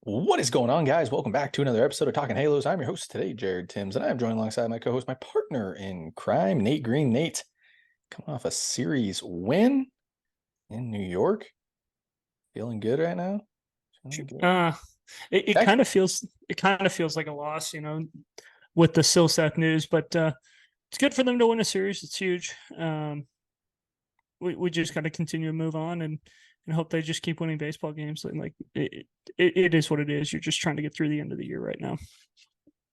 What is going on, guys? Welcome back to another episode of Talking Halos. I'm your host today, Jared Timms, and I am joined alongside my co-host, my partner in crime, Nate Green. Nate, coming off a series win in New York. Feeling good right now? Feeling good? Uh, it kind Actually, of feels like a loss, with the Silseth news, but it's good for them to win a series. It's huge. We just got to continue to move on and hope they just keep winning baseball games. And like it is what it is. You're just trying to get through the end of the year right now.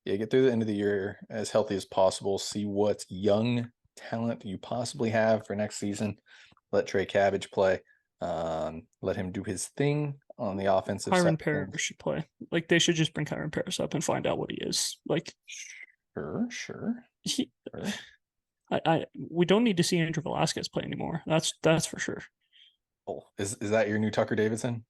yeah, get through the end of the year as healthy as possible. See what young talent you possibly have for next season. Let Trey Cabbage play. Let him do his thing on the offensive side Kyron of things. Paris should play. Like they should just bring Kyron Paris up and find out what he is. Like Sure. he, we don't need to see Andrew Velasquez play anymore. That's for sure. Oh, is that your new Tucker Davidson?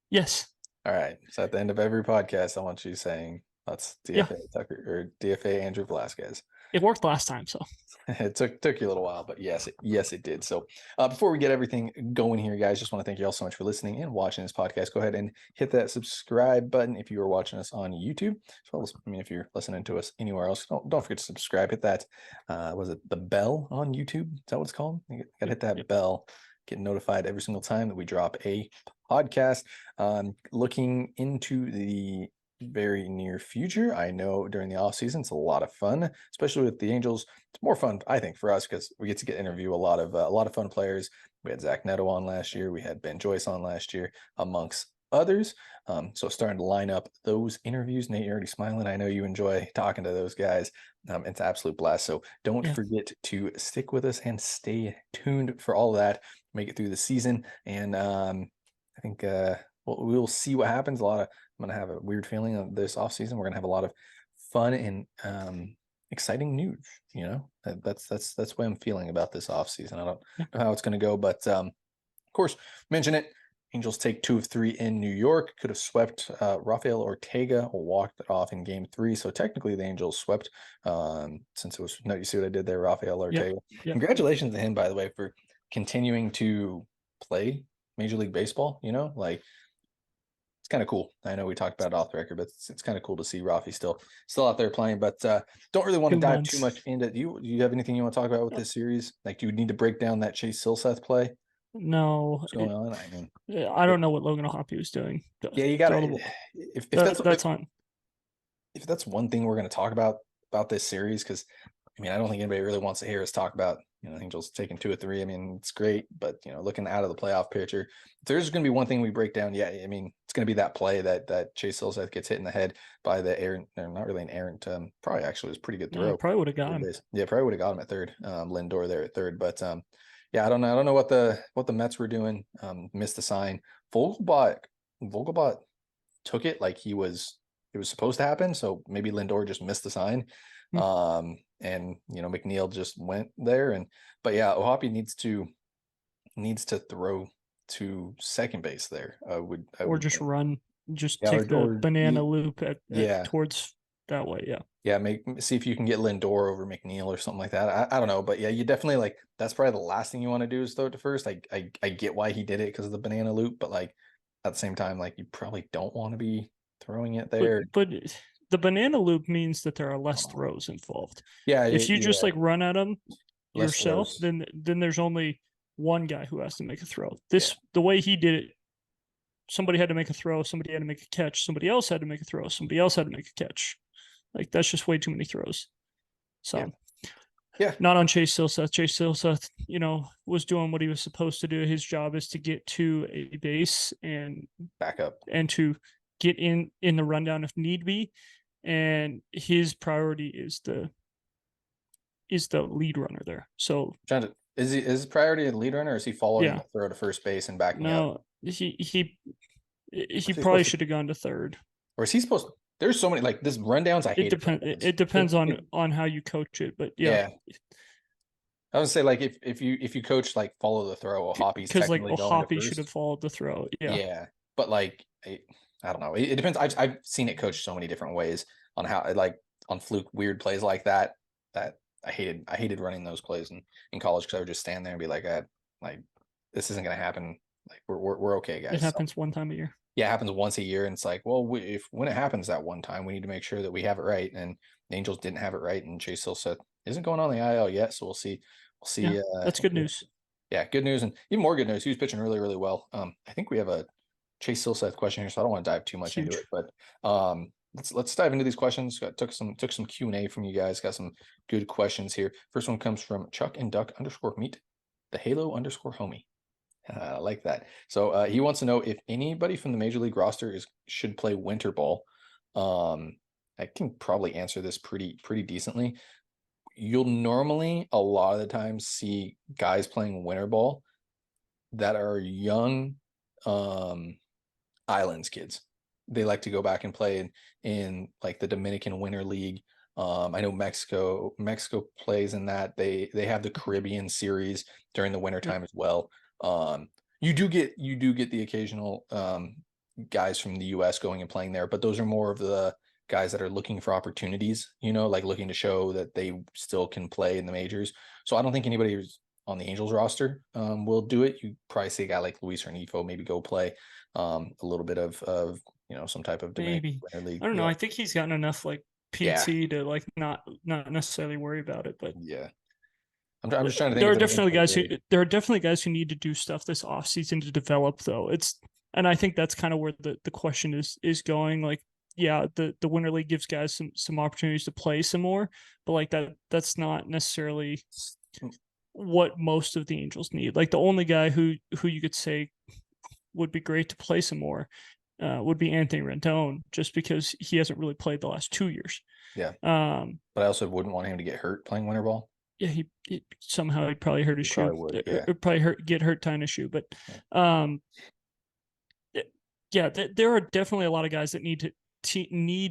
Yes. All right. So at the end of every podcast, I want you saying that's Yeah. DFA Tucker or DFA Andrew Velasquez. It worked last time, so It took you a little while, but yes, it did. So before we get everything going here, guys, just want to thank you all so much for listening and watching this podcast. Go ahead and hit that subscribe button if you are watching us on YouTube, as well as if you're listening to us anywhere else. Don't forget to subscribe. Hit that. Was it the bell on YouTube? Is that what it's called? You gotta hit that bell. Get notified every single time that we drop a podcast. Looking into the very near future. I know during the off season it's a lot of fun, especially with the Angels. It's more fun, I think, for us because we get to interview a lot of fun players. We had Zach Neto on last year. We had Ben Joyce on last year, amongst others. So starting to line up those interviews. Nate, you're already smiling. I know you enjoy talking to those guys. It's an absolute blast. So don't forget to stick with us and stay tuned for all of that. Make it through the season, and I think we'll see what happens. I'm going to have a weird feeling of this offseason. We're going to have a lot of fun and exciting news. That's the way I'm feeling about this offseason. I don't know how it's going to go, but of course, mention it. Angels take 2 of 3 in New York. Could have swept Rafael Ortega, walked it off in game 3. So technically the Angels swept since it was, no, you see what I did there, Rafael Ortega. Yep. Congratulations to him, by the way, for continuing to play Major League Baseball, like it's kind of cool. I know we talked about it off the record, but it's kind of cool to see Rafi still out there playing. But don't really want to dive too much into it. Do you have anything you want to talk about with this series? Like, do you need to break down that Chase Silseth play? No, What's going on? I mean, I don't know what Logan O'Hoppe was doing. yeah, you got to. If that's on. If that's one thing we're going to talk about this series, because I mean, I don't think anybody really wants to hear us talk about Angels taking 2 or 3. I mean, it's great, but looking out of the playoff picture, if there's going to be one thing we break down, yeah, I mean, it's going to be that play that Chase Silseth gets hit in the head by the errant, not really an errant, probably actually was a pretty good throw. Probably would have got him. Yeah, probably would have got him at third. Lindor there at third, but yeah, I don't know what the Mets were doing. Missed the sign. Vogelbach took it like it was supposed to happen. So maybe Lindor just missed the sign. And McNeil just went there, but yeah, Ohtani needs to throw to second base there. Just take the banana loop towards that way. See if you can get Lindor over McNeil or something like that. I don't know, but yeah, you definitely that's probably the last thing you want to do is throw it to first. I get why he did it because of the banana loop, but at the same time, you probably don't want to be throwing it there. But the banana loop means that there are less throws involved. Yeah. If you just run at them yourself, then there's only one guy who has to make a throw. The way he did it, somebody had to make a throw, somebody had to make a catch, somebody else had to make a throw, somebody else had to make a catch. That's just way too many throws. So yeah. Not on Chase Silseth. Chase Silseth, was doing what he was supposed to do. His job is to get to a base and back up and to get in the rundown if need be. And his priority is the lead runner there. So is his priority a lead runner, or is he following the throw to first base and backing up? No, he probably should have gone to third. Or is he supposed to? There's so many this rundowns. I hate it. It depends on how you coach it, but yeah. I would say if you coach follow the throw, Ohtani's because Ohtani should have followed the throw. Yeah, but I don't know. It depends. I've seen it coached so many different ways on how on fluke weird plays like that I hated running those plays in college because I would just stand there and be this isn't gonna happen. We're okay, guys. It happens one time a year. yeah, it happens once a year, and it's like, well, if when it happens that one time, we need to make sure that we have it right. And the Angels didn't have it right, and Chase Silseth isn't going on the IL yet, so we'll see. We'll Yeah, see. that's good news. Yeah, good news, and even more good news. He was pitching really, really well. I think we have a Chase Silseth question here, so I don't want to dive too much into Huge. it, but let's dive into these questions. Took some Q&A from you guys. Got some good questions here. First one comes from Chuck and Duck _meet, the Halo _homie. I like that. So he wants to know if anybody from the major league roster should play winter ball. I can probably answer this pretty decently. You'll normally a lot of the times see guys playing winter ball that are young islands kids. They like to go back and play in like the Dominican Winter League. I know Mexico plays in that. They have the Caribbean series during the wintertime as well. You do get the occasional guys from the US going and playing there, but those are more of the guys that are looking for opportunities, like looking to show that they still can play in the majors. So I don't think anybody who's on the Angels roster will do it. You probably see a guy like Luis Renifo maybe go play a little bit of some type of Dominican Maybe. Winter League. I don't know. I think he's gotten enough like Yeah. PT to like not necessarily worry about it, but Yeah. I'm just trying to think. there are definitely guys who need to do stuff this offseason to develop though. And I think that's kind of where the question is going. Like, yeah, the Winter League gives guys some opportunities to play some more, but like that's not necessarily what most of the Angels need. Like the only guy who you could say would be great to play some more would be Anthony Rendon, just because he hasn't really played the last 2 years. Yeah. But I also wouldn't want him to get hurt playing winter ball. Yeah, he somehow he'd probably hurt his shoe. Probably would, yeah. Probably get hurt tying his shoe. But yeah, there are definitely a lot of guys that need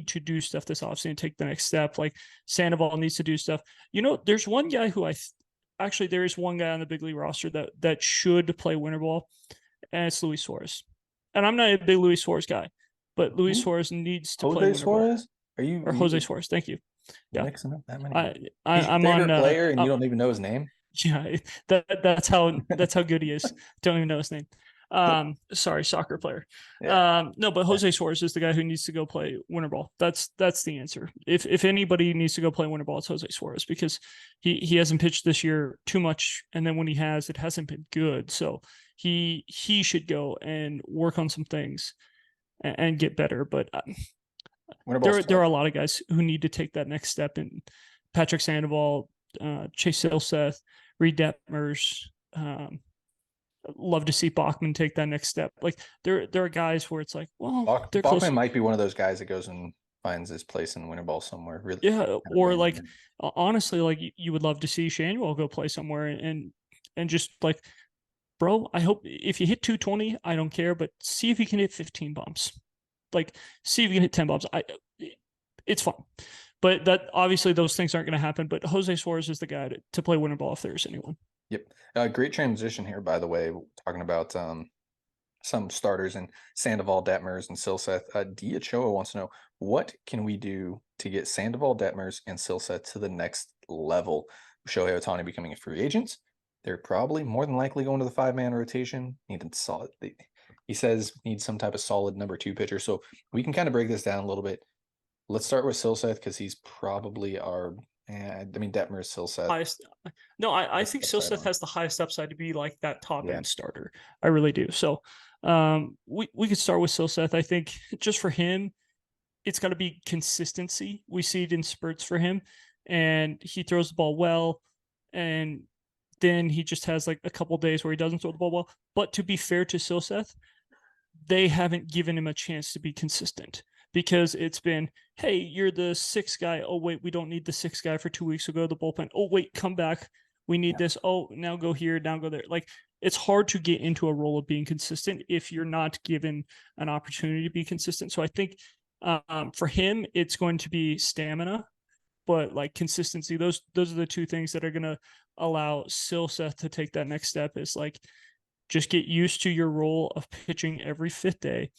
to do stuff this offseason and take the next step. Like Sandoval needs to do stuff. There's one guy who actually there is one guy on the big league roster that should play winter ball, and it's Luis Suarez. And I'm not a big Luis Suarez guy, but Luis Suarez needs to play winter Suarez? Ball. Jose Suarez? Thank you. Yeah, mixing up that many. I'm on player, and you don't even know his name. Yeah, that's how good he is. Don't even know his name. Sorry, soccer player. Yeah. No, but Jose Suarez is the guy who needs to go play winter ball. That's the answer. If anybody needs to go play winter ball, it's Jose Suarez, because he hasn't pitched this year too much, and then when he has, it hasn't been good. So he should go and work on some things and get better. But there are a lot of guys who need to take that next step. And Patrick Sandoval, Chase Silseth, Reed Detmers, love to see Bachman take that next step. Like there are guys where it's like, well, Bachman might be one of those guys that goes and finds his place in winter ball somewhere. Really, yeah. Or like, honestly, like you would love to see Schanuel go play somewhere and just like, bro, I hope if you hit 220, I don't care, but see if you can hit 15 bombs. Like, see if you can hit 10 bombs. It's fun. But that obviously those things aren't going to happen. But Jose Suarez is the guy to play winter ball if there's anyone. Yep. Great transition here, by the way, talking about some starters and Sandoval, Detmers, and Silseth. Diachoa wants to know, what can we do to get Sandoval, Detmers, and Silseth to the next level? Shohei Ohtani becoming a free agent. They're probably more than likely going to the 5-man rotation. He says need some type of solid number 2 pitcher. So we can kind of break this down a little bit. Let's start with Silseth, because he's probably our. Detmers, Silseth. I think Silseth has the highest upside to be like that top end starter. I really do. So we could start with Silseth. I think just for him, it's got to be consistency. We see it in spurts for him, and he throws the ball well, and then he just has like a couple days where he doesn't throw the ball well. But to be fair to Silseth, they haven't given him a chance to be consistent, because it's been, hey, you're the 6th guy. Oh, wait, we don't need the 6th guy for 2 weeks. So go to the bullpen. Oh, wait, come back. We need this. Oh, now go here, now go there. Like, it's hard to get into a role of being consistent if you're not given an opportunity to be consistent. So I think for him, it's going to be stamina, but like consistency. Those are the two things that are going to allow Silseth to take that next step, is like, just get used to your role of pitching every 5th day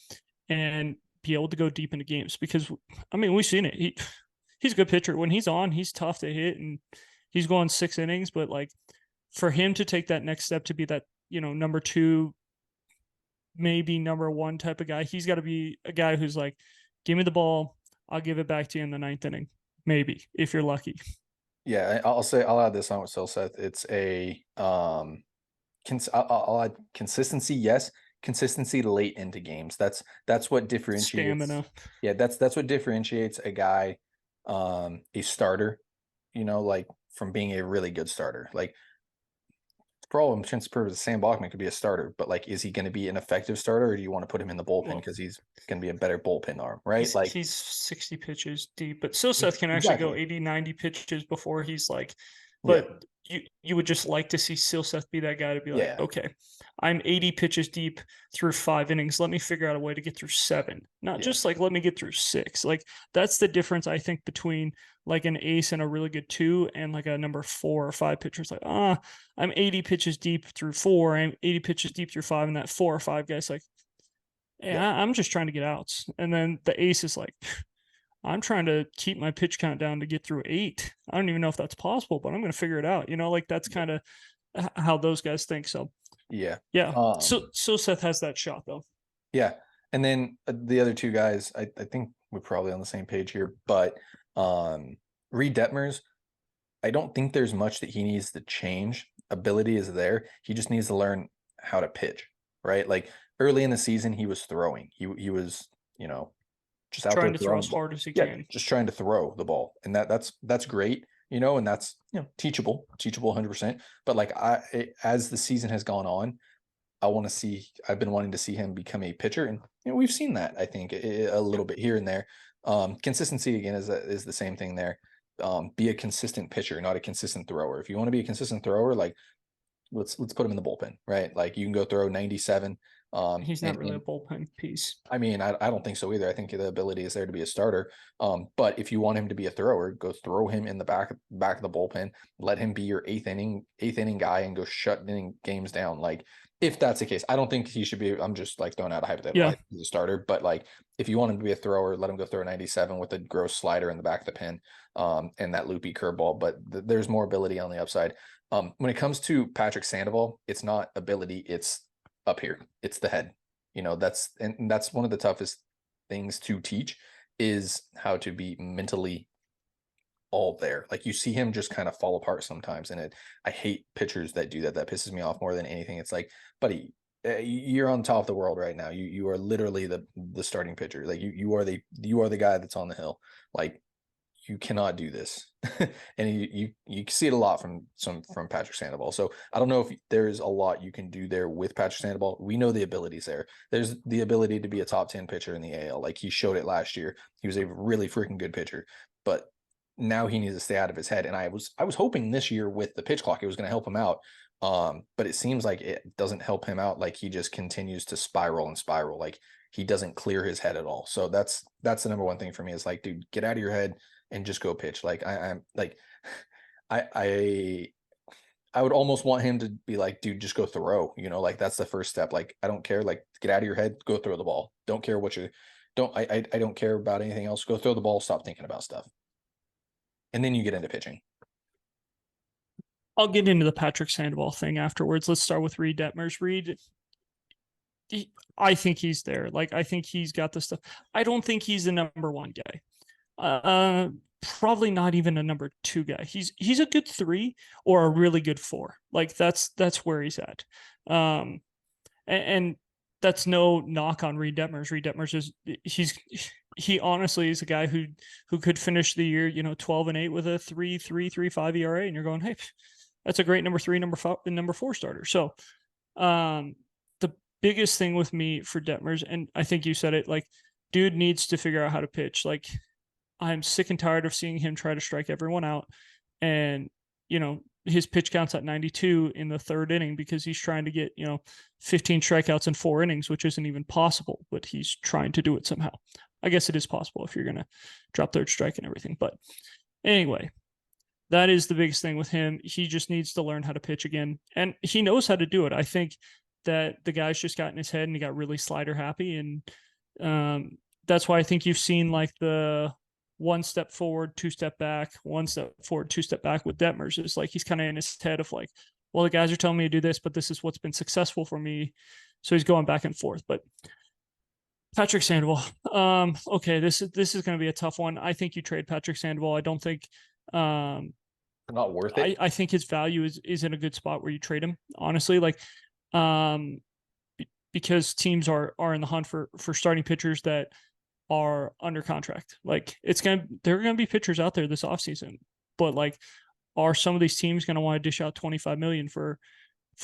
and be able to go deep into games. Because we've seen it. He's a good pitcher. When he's on, he's tough to hit, and he's going 6 innings. But like, for him to take that next step to be that, number 2 maybe number one type of guy. He's got to be a guy who's like, give me the ball, I'll give it back to you in the ninth inning, maybe if you're lucky. Yeah, I'll add this on with Silseth. It's I'll add consistency. Yes, consistency late into games. That's what differentiates. Stamina. Yeah, that's what differentiates a guy, a starter, like from being a really good starter. Like for all intents and purposes, Sam Bachman could be a starter, but like, is he going to be an effective starter, or do you want to put him in the bullpen because he's going to be a better bullpen arm, right? He's 60 pitches deep, but Silseth can actually go 80, 90 pitches before he's like, but you would just like to see Silseth be that guy to be like, okay, I'm 80 pitches deep through 5 innings. Let me figure out a way to get through 7, not just like, let me get through 6. Like that's the difference, I think, between like an ace and a really good 2 and like a number 4 or 5 pitcher. It's like, I'm 80 pitches deep through 4. I'm 80 pitches deep through 5. And that 4 or 5 guy's like, I'm just trying to get outs. And then the ace is like, I'm trying to keep my pitch count down to get through 8. I don't even know if that's possible, but I'm going to figure it out. Like that's kind of how those guys think. So yeah. So Seth has that shot though. Yeah. And then the other 2 guys, I think we're probably on the same page here, but Reed Detmers, I don't think there's much that he needs to change. Ability is there. He just needs to learn how to pitch, right? Like early in the season, he was throwing. He was, just out trying there to throw as hard as he can. Just trying to throw the ball. And that's great, and that's, teachable 100%. But like as the season has gone on, I've been wanting to see him become a pitcher. And we've seen that, I think, a little bit here and there. Consistency again is the same thing there. Be a consistent pitcher, not a consistent thrower. If you want to be a consistent thrower, like let's put him in the bullpen, right? Like you can go throw 97. He's not really a bullpen piece. I mean, I don't think so either. I think the ability is there to be a starter. But if you want him to be a thrower, go throw him in the back of the bullpen. Let him be your eighth inning guy and go shutting games down. Like if that's the case, I don't think he should be. I'm just like throwing out a hypothetical. Like, he's a starter, but like if you want him to be a thrower, let him go throw a 97 with a gross slider in the back of the pen, and that loopy curveball. But there's more ability on the upside. When it comes to Patrick Sandoval, it's not ability. It's up here. It's the head. That's one of the toughest things to teach is how to be mentally all there. Like you see him just kind of fall apart sometimes. And I hate pitchers that do that. That pisses me off more than anything. It's like, buddy, you're on top of the world right now. You are literally the starting pitcher. Like you are the guy that's on the hill. Like you cannot do this. And you see it a lot from Patrick Sandoval. So I don't know if there's a lot you can do there with Patrick Sandoval. We know the abilities there. There's the ability to be a top 10 pitcher in the AL. Like he showed it last year. He was a really freaking good pitcher, but now he needs to stay out of his head. And I was hoping this year with the pitch clock, it was going to help him out. But it seems like it doesn't help him out. Like he just continues to spiral and spiral. Like he doesn't clear his head at all. So that's the number one thing for me is like, dude, get out of your head and just go pitch. Like I would almost want him to be like, dude, just go throw, like that's the first step. Like, I don't care. Like get out of your head, go throw the ball. Don't care what I don't care about anything else. Go throw the ball. Stop thinking about stuff. And then you get into pitching. I'll get into the Patrick Sandoval thing afterwards. Let's start with Reed Detmers. Reed, I think he's there. Like, I think he's got the stuff. I don't think he's the number 1 guy. Probably not even a number 2 guy. He's a good 3 or a really good 4. Like that's where he's at. And that's no knock on Reed Detmers. Reed Detmers he honestly is a guy who could finish the year, 12-8 with a 3.35 ERA, and you're going, hey, that's a great number 3, number 4 starter. So, the biggest thing with me for Detmers, and I think you said it, like, dude needs to figure out how to pitch. Like, I'm sick and tired of seeing him try to strike everyone out, and his pitch count's at 92 in the 3rd inning because he's trying to get 15 strikeouts in 4 innings, which isn't even possible, but he's trying to do it somehow. I guess it is possible if you're going to drop 3rd strike and everything. But anyway, that is the biggest thing with him. He just needs to learn how to pitch again. And he knows how to do it. I think that the guy's just got in his head and he got really slider happy. And that's why I think you've seen like the 1 step forward, 2 step back, 1 step forward, 2 step back with Detmers. It's like he's kind of in his head of like, well, the guys are telling me to do this, but this is what's been successful for me. So he's going back and forth. But Patrick Sandoval, okay, this is going to be a tough one. I think you trade Patrick Sandoval. I don't think not worth it. I think his value is in a good spot where you trade him. Honestly, like because teams are in the hunt for starting pitchers that are under contract. Like there are gonna be pitchers out there this offseason, but like, are some of these teams gonna want to dish out $25 million for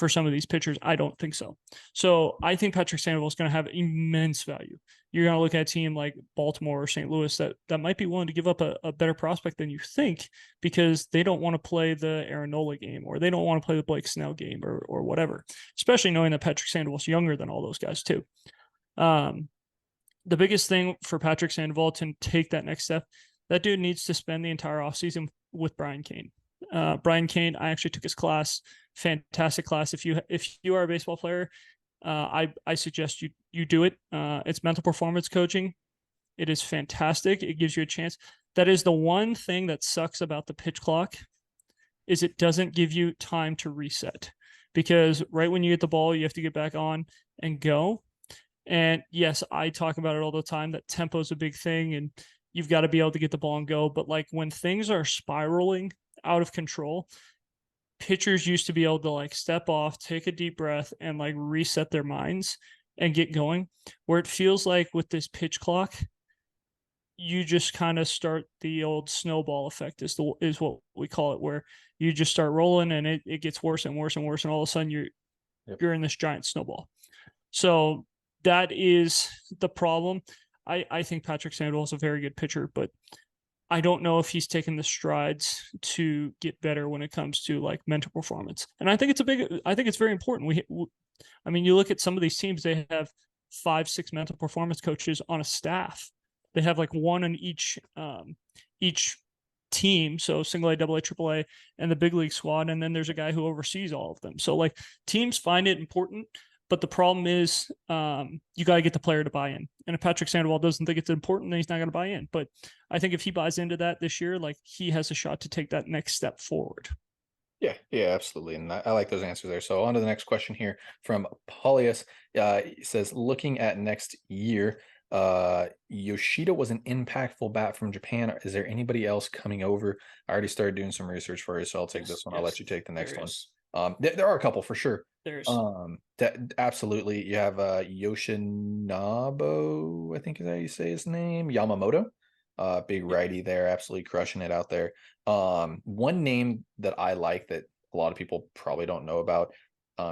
some of these pitchers? I don't think so. So I think Patrick Sandoval is going to have immense value. You're going to look at a team like Baltimore or St. Louis that might be willing to give up a better prospect than you think, because they don't want to play the Aaron Nola game, or they don't want to play the Blake Snell game, or whateval, especially knowing that Patrick Sandoval is younger than all those guys too. The biggest thing for Patrick Sandoval to take that next step, that dude needs to spend the entire offseason with Brian Cain. Brian Cain, I actually took his class. Fantastic class. If you are a baseball player, I suggest you do it. It's mental performance coaching. It is fantastic. It gives you a chance. That is the one thing that sucks about the pitch clock, is it doesn't give you time to reset, because right when you get the ball, you have to get back on and go. And yes, I talk about it all the time, that tempo is a big thing, and you've got to be able to get the ball and go. But like, when things are spiraling out of control, pitchers used to be able to like step off, take a deep breath, and like reset their minds and get going. Where it feels like with this pitch clock, you just kind of start the old snowball effect is what we call it, where you just start rolling and it gets worse and worse and worse, and all of a sudden you're in this giant snowball. So that is the problem. I think Patrick Sandoval is a very good pitcher, but I don't know if he's taken the strides to get better when it comes to like mental performance. And I think it's very important. I mean, you look at some of these teams, they have 5-6 mental performance coaches on a staff. They have like one in each team. So single A, double A, triple A, and the big league squad. And then there's a guy who oversees all of them. So like, teams find it important. But the problem is, you got to get the player to buy in. And if Patrick Sandoval doesn't think it's important, then he's not going to buy in. But I think if he buys into that this year, like, he has a shot to take that next step forward. Yeah, absolutely. And I like those answers there. So on to the next question here from Paulius. He says, looking at next year, Yoshida was an impactful bat from Japan. Is there anybody else coming over? I already started doing some research for you, so I'll take this one. I'll let you take the next one. There are a couple for sure. That absolutely. You have Yoshinobu, I think is how you say his name, Yamamoto. Big righty there, absolutely crushing it out there. One name that I like that a lot of people probably don't know about,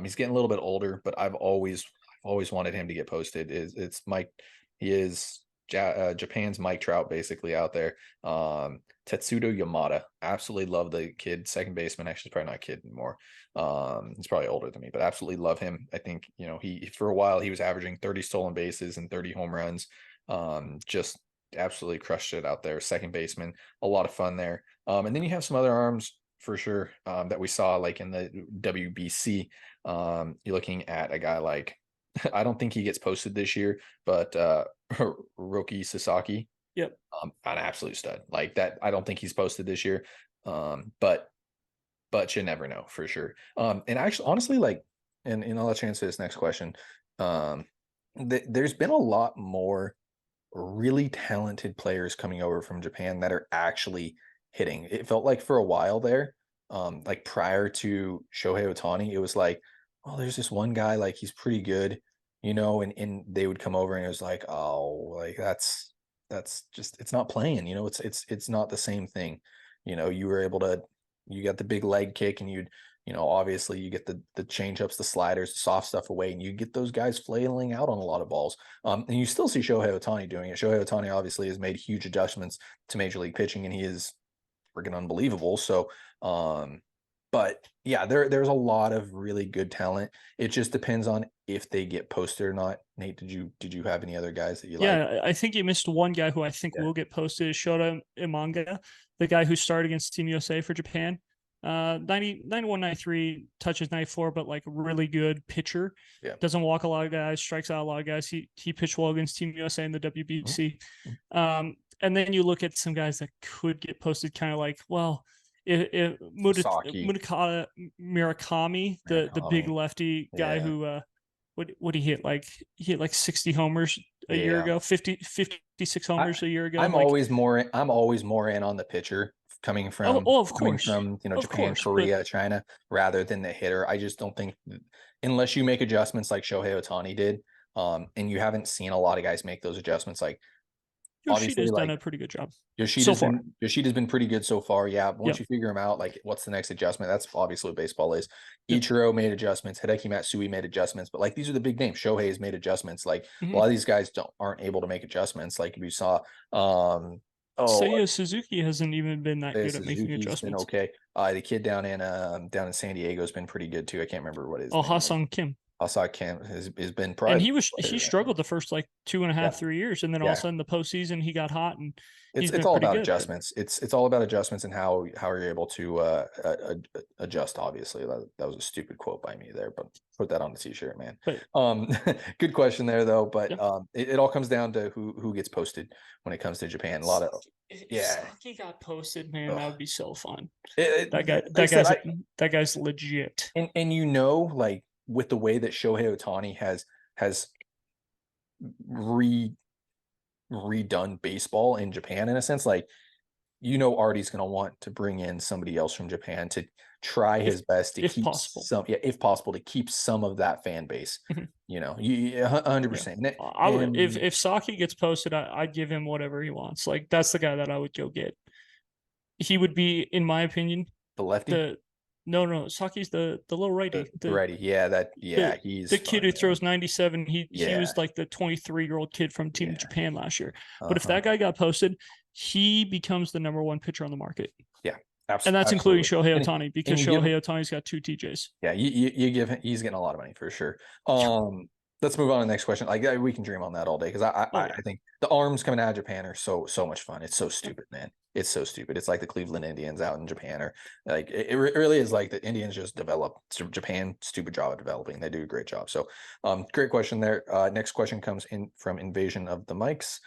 he's getting a little bit older, but I've always wanted him to get posted. It's Mike. He is Japan's Mike Trout, basically, out there. Tetsudo Yamada. Absolutely love the kid, second baseman. Actually, probably not a kid anymore. He's probably older than me, but absolutely love him. I think, he for a while he was averaging 30 stolen bases and 30 home runs. Just absolutely crushed it out there. Second baseman, a lot of fun there. And then you have some other arms for sure that we saw like in the WBC. You're looking at a guy like, I don't think he gets posted this year, but Roki Sasaki. Yep. An absolute stud. Like that, I don't think he's posted this year. But you never know for sure. And actually, honestly, like, and I'll let you answer this next question. There's been a lot more really talented players coming over from Japan that are actually hitting. It felt like for a while there, like prior to Shohei Ohtani, it was like, oh, there's this one guy, like he's pretty good, and they would come over and it was like, oh, like that's just, it's not playing, it's not the same thing. You were able to, you got the big leg kick, and you'd, obviously you get the change ups, the sliders, the soft stuff away, and you get those guys flailing out on a lot of balls. And you still see Shohei Ohtani doing it. Shohei Ohtani obviously has made huge adjustments to Major League pitching, and he is freaking unbelievable. So, but yeah, there's a lot of really good talent. It just depends on if they get posted or not. Nate, did you have any other guys that you like? Yeah, I think you missed one guy who I think will get posted, is Shota Imanga, the guy who started against Team USA for Japan. 91, 93, touches 94, but like really good pitcher. Yeah. Doesn't walk a lot of guys, strikes out a lot of guys. He pitched well against Team USA in the WBC. And then you look at some guys that could get posted, kind of like, well, if Murakami, the big lefty guy who what he hit like 60 homers a year Yeah. ago, 56 homers a year ago. I'm always more in on the pitcher coming from of course, Japan, Korea, China, rather than the hitter. I just don't think, unless you make adjustments like Shohei Ohtani did, and you haven't seen a lot of guys make those adjustments. Like obviously, Yoshida's done a pretty good job Yoshida's been pretty good so far. Yeah, once Yep. you figure him out, like what's the next adjustment? That's obviously what baseball is. Yep. Ichiro made adjustments. Hideki Matsui made adjustments, but like these are the big names. Shohei's made adjustments. Like a lot of these guys aren't able to make adjustments. Like we saw, Seiya Suzuki hasn't even been that good at making adjustments. Been okay. The kid down in San Diego has been pretty good too. I can't remember what his name Ha-Seong Kim. Ha-Seong Kim has been probably, and he struggled the first like 2.5, 3 years, and then all of a sudden the postseason he got hot, and it's all about adjustments. It's all about adjustments and how you're able to adjust. Obviously, that was a stupid quote by me there, but put that on the t-shirt, man. But, good question there though. But it all comes down to who gets posted when it comes to Japan. A lot of Saki got posted, man. That would be so fun. That guy's legit. And like with the way that Shohei Ohtani has redone baseball in Japan, in a sense, like Artie's going to want to bring in somebody else from Japan to try his best to keep if possible, to keep some of that fan base. 100%. If Saki gets posted, I'd give him whatever he wants. Like that's the guy that I would go get. He would be, in my opinion, the lefty. No, Saki's the little righty. The righty, he's the kid who throws 97. He was like the 23-year-old kid from Team Japan last year. But if that guy got posted, he becomes the number one pitcher on the market. Yeah, absolutely. And that's including Shohei Ohtani, because Shohei Ohtani's got 2 TJs. Yeah, you give him, he's getting a lot of money for sure. Let's move on to the next question. Like we can dream on that all day, because I think the arms coming out of Japan are so much fun. It's so stupid, man. It's so stupid. It's like the Cleveland Indians out in Japan, or like it really is like the Indians just develop. Japan, stupid job at developing. They do a great job. So, great question there. Next question comes in from Invasion of the Mics.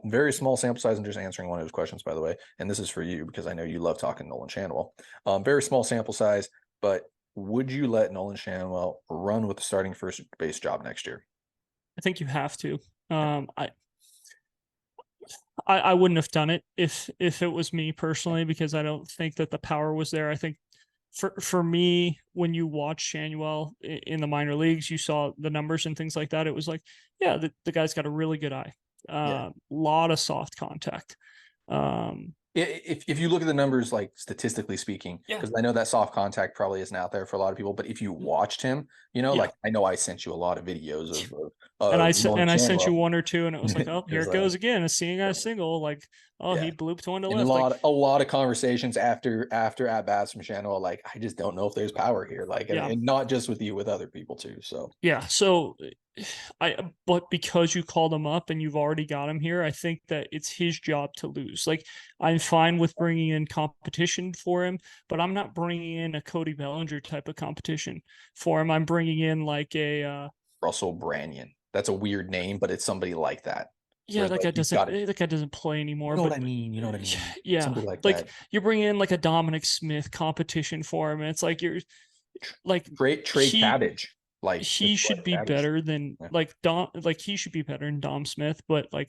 Very small sample size. I'm just answering one of his questions, by the way. And this is for you, because I know you love talking Nolan Schanuel. Very small sample size, but would you let Nolan Schanuel run with the starting first base job next year? I think you have to. I wouldn't have done it if it was me personally, because I don't think that the power was there. I think for me, when you watch Schanuel in the minor leagues, you saw the numbers and things like that. It was like, the guy's got a really good eye. Lot of soft contact. If you look at the numbers, like statistically speaking, because I know that soft contact probably isn't out there for a lot of people, but if you watched him, like I know I sent you a lot of videos of and I sent you one or two, and it was like, oh, here it goes again, seeing a single, like, he blooped one to left. A lot of conversations after at bats from Schanuel, like, I just don't know if there's power here, like, and not just with you, with other people too. So but because you called him up and you've already got him here, I think that it's his job to lose. Like, I'm fine with bringing in competition for him, but I'm not bringing in a Cody Bellinger type of competition for him. I'm bringing in like a Russell Branyan. That's a weird name, but it's somebody like that. Yeah, that guy doesn't play anymore. You know what I mean? Yeah, somebody like that. Like you're bringing in like a Dominic Smith competition for him, and it's like you're like Trey Cabbage. Like he should be better than like Dom. Like he should be better than Dom Smith, but like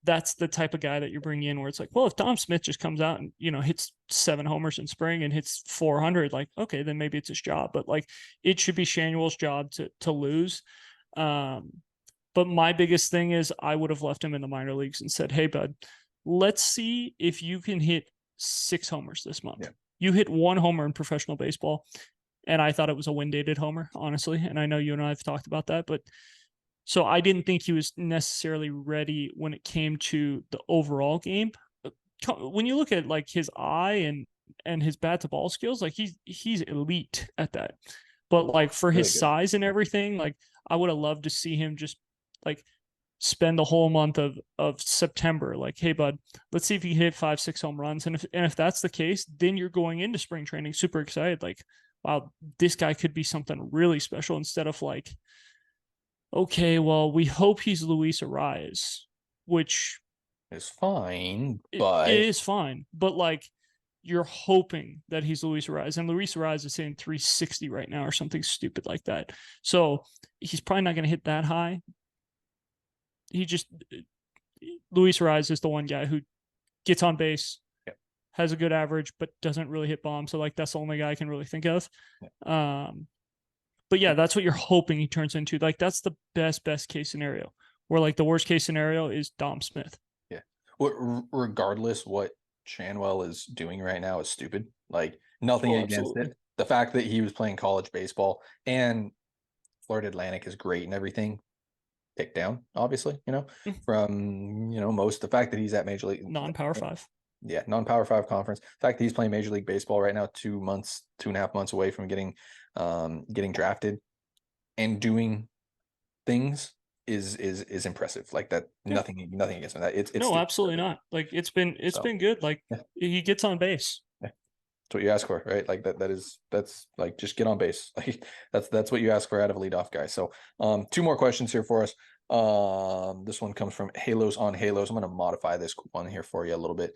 that's the type of guy that you're bringing in, where it's like, well, if Dom Smith just comes out and hits 7 homers in spring and hits 400, like, okay, then maybe it's his job. But like it should be Schanuel's job to lose. But my biggest thing is I would have left him in the minor leagues and said, hey, bud, let's see if you can hit 6 homers this month. You hit 1 homer in professional baseball, and I thought it was a wind-dated homer, honestly. And I know you and I have talked about that, but so I didn't think he was necessarily ready when it came to the overall game. When you look at like his eye and his bat to ball skills, like he's elite at that. But like for his size and everything, like I would have loved to see him just like spend the whole month of September, like, hey bud, let's see if you can hit 5-6 home runs. And if that's the case, then you're going into spring training super excited, like, wow, this guy could be something really special, instead of like, okay, well, we hope he's Luis Arias, which is fine, but it is fine. But like you're hoping that he's Luis Arraez, and Luis Arraez is hitting 360 right now or something stupid like that. So he's probably not going to hit that high. Luis Arraez is the one guy who gets on base, has a good average, but doesn't really hit bombs. So like that's the only guy I can really think of. But yeah, that's what you're hoping he turns into. Like that's the best case scenario. Where like the worst case scenario is Dom Smith. Yeah. Well, regardless, what Schanuel is doing right now is stupid. Like nothing against it. The fact that he was playing college baseball and Florida Atlantic is great and everything. Pick down, obviously, from the fact that he's at Major League non-Power 5. Yeah, non-Power 5 conference. The fact that he's playing Major League Baseball right now, 2.5 months away from getting drafted and doing things is impressive. Like that, nothing against him. That it's no, absolutely not. Like it's been good. Like he gets on base. Yeah. That's what you ask for, right? Like that's like just get on base. Like that's what you ask for out of a leadoff guy. So 2 more questions here for us. This one comes from Halos on Halos. I'm going to modify this one here for you a little bit.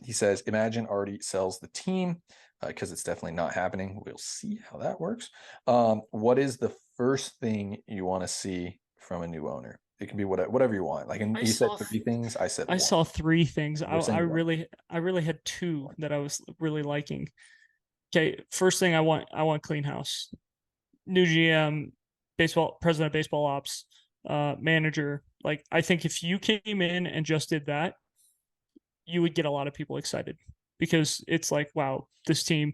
He says, imagine Artie sells the team because it's definitely not happening. We'll see how that works. What is the first thing you want to see from a new owner? It can be whatever you want. Like, and you said 3 things. I said 1. Saw 3 things. I really had 2 that I was really liking. Okay, first thing I want clean house. New GM, president of baseball ops, manager. Like I think if you came in and just did that, you would get a lot of people excited because it's like, wow, this team,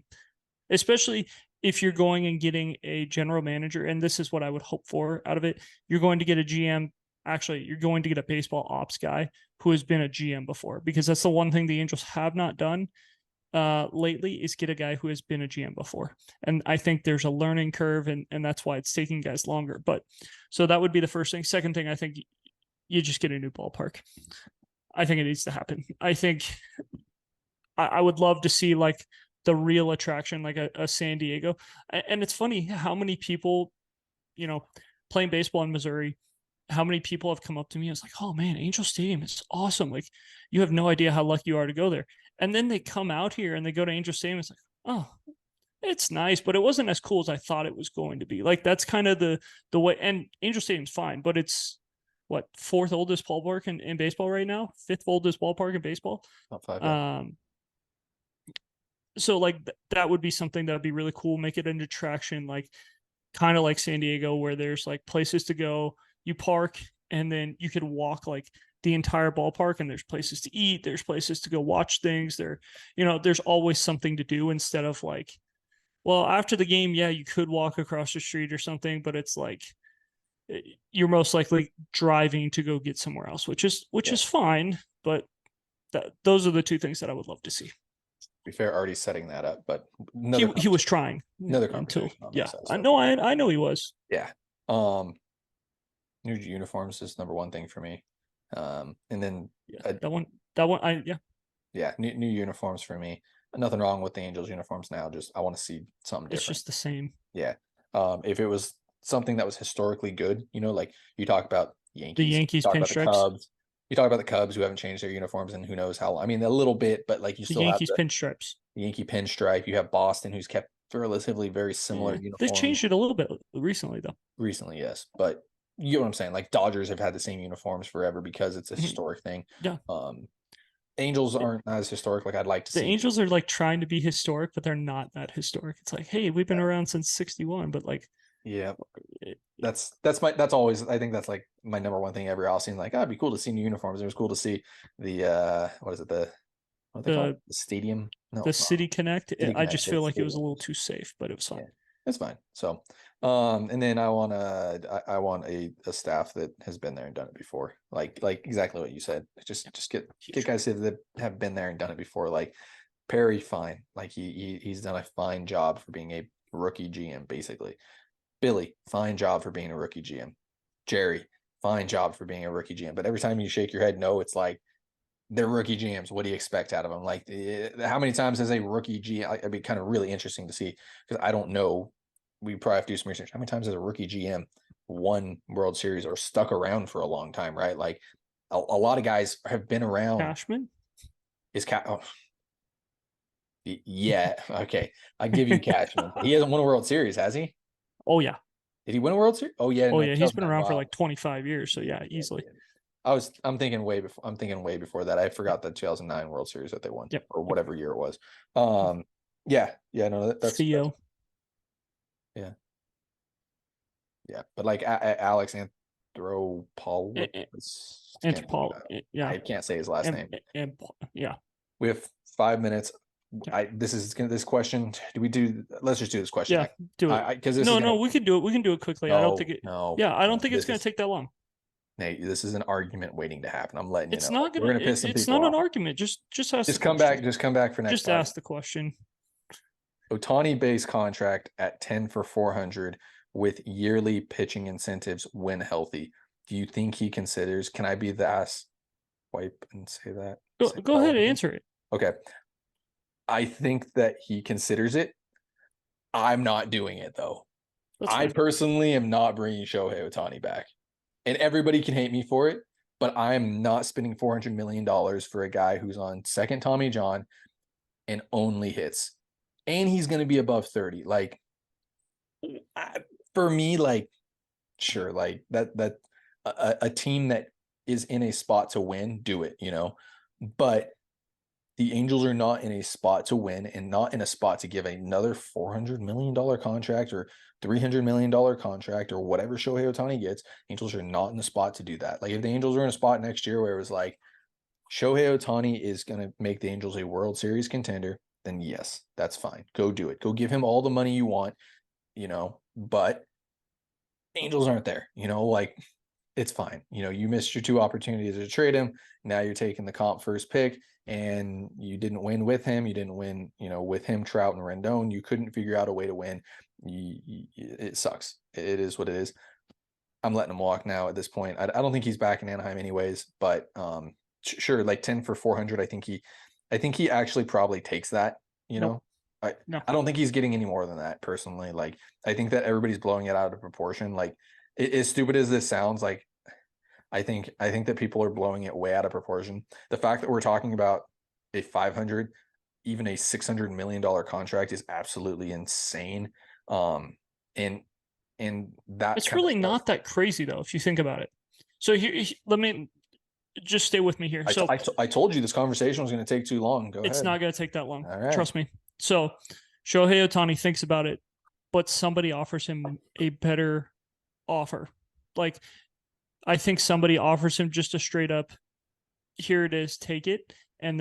especially if you're going and getting a general manager, and this is what I would hope for out of it, you're going to get a GM. Actually, you're going to get a baseball ops guy who has been a GM before, because that's the one thing the Angels have not done lately is get a guy who has been a GM before. And I think there's a learning curve, and that's why it's taking guys longer. But so that would be the first thing. Second thing, I think you just get a new ballpark. I think it needs to happen. I think I would love to see like the real attraction, like a San Diego. And it's funny how many people, playing baseball in Missouri, how many people have come up to me and it's like, oh man, Angel Stadium is awesome. Like you have no idea how lucky you are to go there. And then they come out here and they go to Angel Stadium. It's like, oh, it's nice, but it wasn't as cool as I thought it was going to be. Like that's kind of the way. And Angel Stadium's fine, but it's what, 4th oldest ballpark in baseball right now, 5th oldest ballpark in baseball. Top 5. Yeah. So like that would be something that would be really cool. Make it an attraction, like kind of like San Diego, where there's like places to go. You park and then you could walk like the entire ballpark, and there's places to eat. There's places to go watch things there. There's always something to do instead of like, well, after the game, yeah, you could walk across the street or something, but it's like you're most likely driving to go get somewhere else, which is fine. But those are the 2 things that I would love to see. To be fair, already setting that up, but he was trying. Another conversation. Yeah, I know he was. Yeah. New uniforms is number 1 thing for me. And then that one, new uniforms for me. Nothing wrong with the Angels uniforms now. Just I want to see something different. It's just the same. Yeah. If it was something that was historically good, like you talk about Yankees, the Yankees pinstripes. You talk about the Cubs who haven't changed their uniforms and who knows how long. I mean, a little bit, but like you still Yankees have pinstripes. The Yankee pinstripe. You have Boston, who's kept relatively very similar uniforms. They've changed it a little bit recently, though. Recently, yes, but you know what I'm saying. Like Dodgers have had the same uniforms forever because it's a historic thing. Yeah. Angels aren't as historic like I'd like to see. The Angels are like trying to be historic, but they're not that historic. It's like, hey, we've been around since '61, but like, yeah, that's always, I think that's like my number 1 thing every offseason. Like, it'd be cool to see new uniforms. It was cool to see the what the stadium, the City Connect. I just feel like it was a little too safe, but it was fine. Yeah, it's fine. So, and then I want a staff that has been there and done it before. Like exactly what you said. Just get guys that have been there and done it before. Like Perry, fine. Like he's done a fine job for being a rookie GM, basically. Billy, fine job for being a rookie GM. Jerry, fine job for being a rookie GM. But every time you shake your head no, it's like they're rookie GMs. What do you expect out of them? Like how many times has a rookie GM? It'd be kind of really interesting to see, because I don't know. We probably have to do some research. How many times has a rookie GM won World Series or stuck around for a long time, right? Like a lot of guys have been around. Cashman? Is Yeah. Okay. I give you Cashman. He hasn't won a World Series, has he? Oh yeah. Did he win a World Series? Oh yeah. Oh No, yeah. He's been 2009. around for Wow. like 25 years. So yeah, Yeah, easily. yeah. I'm thinking way before that. I forgot the 2009 World Series that they won, Yep. or whatever year it was. Yeah. No, that's Theo. yeah. Yeah. But like Alex Anthopoulos, Yeah. I can't say his last name. And yeah. We have 5 minutes. This question. Let's just do this question. Yeah, do it. Because No, we can do it. We can do it quickly. I don't think it. No. Yeah, I don't think it's going to take that long. Nate, this is an argument waiting to happen. I'm letting you know. It's not We're gonna. gonna piss some It's people not off. an argument. Just ask. Just come back. Just come back for next. Just ask the question. Ohtani base contract at 10 for 400 with yearly pitching incentives when healthy. Do you think he considers? Can I be the ass wipe and say that? Go ahead and answer it. Okay. I think that he considers it. I'm not doing it though. I personally am not bringing Shohei Ohtani back. And everybody can hate me for it, but I'm not spending $400 million for a guy who's on second Tommy John and only hits. And he's going to be above 30. Like, for me, like, sure, like that a team that is in a spot to win, do it, But the Angels are not in a spot to win and not in a spot to give another $400 million contract or $300 million contract or whatever Shohei Ohtani gets. Angels are not in the spot to do that. Like, if the Angels are in a spot next year where it was like Shohei Ohtani is going to make the Angels a World Series contender, then yes, that's fine. Go do it. Go give him all the money you want, but Angels aren't there, like, it's fine. You missed your 2 opportunities to trade him. Now you're taking the comp first pick and you didn't win with him. You didn't win, with him, Trout and Rendon. You couldn't figure out a way to win. It sucks. It is what it is. I'm letting him walk now at this point. I don't think he's back in Anaheim anyways, but sure, like 10 for 400. I think he actually probably takes that, No. I don't think he's getting any more than that personally. Like, I think that everybody's blowing it out of proportion. Like, as stupid as this sounds, like, I think that people are blowing it way out of proportion. The fact that we're talking about a 500, even a $600 million contract is absolutely insane. And that it's really not that crazy though, if you think about it. So here, let me just stay with me here. So I told you this conversation was going to take too long. Go ahead. It's not going to take that long. All right. Trust me. So Shohei Ohtani thinks about it, but somebody offers him a better offer. Like, I think somebody offers him just a straight up, here it is, take it, and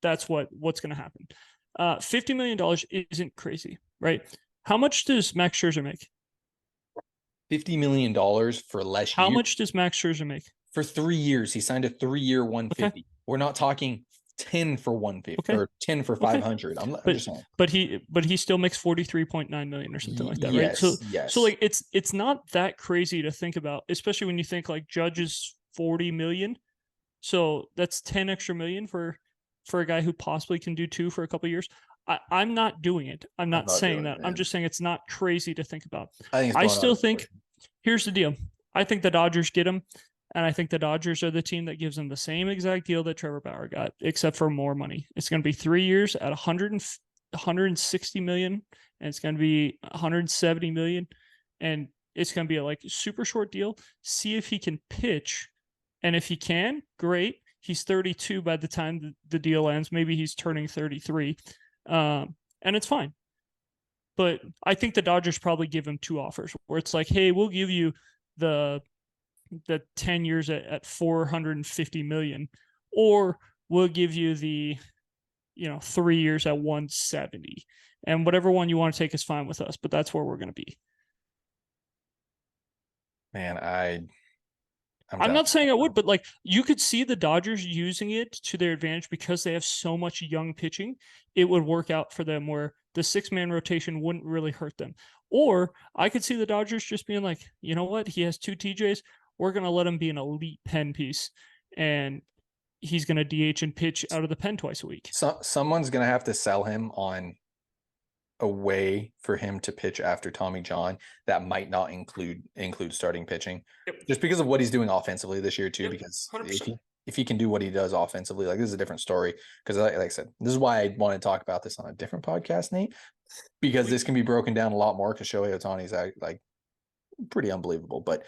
that's what's going to happen. $50 million isn't crazy, right? How much does Max Scherzer make? $50 million for less. How much does Max Scherzer make? For 3 years, he signed a 3-year 150. Okay. We're not talking 10 for 150 or 10 for 500. I'm just saying. But he still makes 43.9 million or something like that, yes, right? Yes. So like it's not that crazy to think about, especially when you think like Judge is 40 million. So that's 10 extra million for a guy who possibly can do 2 for a couple of years. I'm not doing it. I'm not saying that. I'm just saying it's not crazy to think about. I still think, here's the deal. I think the Dodgers get him. And I think the Dodgers are the team that gives them the same exact deal that Trevor Bauer got, except for more money. It's going to be 3 years at 160 million, and it's going to be 170 million, and it's going to be a like super short deal. See if he can pitch, and if he can, great. He's 32 by the time the deal ends. Maybe he's turning 33, and it's fine. But I think the Dodgers probably give him 2 offers where it's like, hey, we'll give you the 10 years at 450 million, or we'll give you the 3 years at 170, and whatever one you want to take is fine with us, but that's where we're going to be. Man, I'm not saying I would, but like, you could see the Dodgers using it to their advantage because they have so much young pitching. It would work out for them where the 6-man rotation wouldn't really hurt them. Or I could see the Dodgers just being like, you know what? He has 2 TJs. We're going to let him be an elite pen piece, and he's going to DH and pitch out of the pen twice a week. Someone's going to have to sell him on a way for him to pitch after Tommy John that might not include starting pitching, just because of what he's doing offensively this year too. Because if he can do what he does offensively, like this is a different story. Because like I said, this is why I want to talk about this on a different podcast, Nate, because this can be broken down a lot more. Because Shohei Ohtani is like pretty unbelievable, but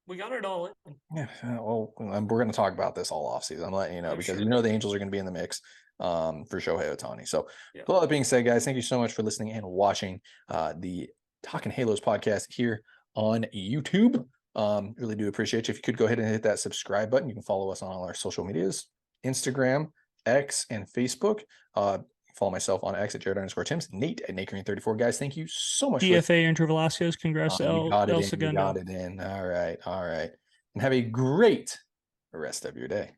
we got it all in. Yeah, well, we're going to talk about this all offseason. I'm letting you know because the Angels are going to be in the mix for Shohei Ohtani. So, with all that being said, guys, thank you so much for listening and watching the Talking Halos podcast here on YouTube. Really do appreciate you. If you could go ahead and hit that subscribe button, you can follow us on all our social medias, Instagram, X, and Facebook. Follow myself on X at Jared_Timms, Nate at NateGreen34. Guys, thank you so much. DFA Andrew Velasquez. Congrats to El Segundo. Got it in. All right. And have a great rest of your day.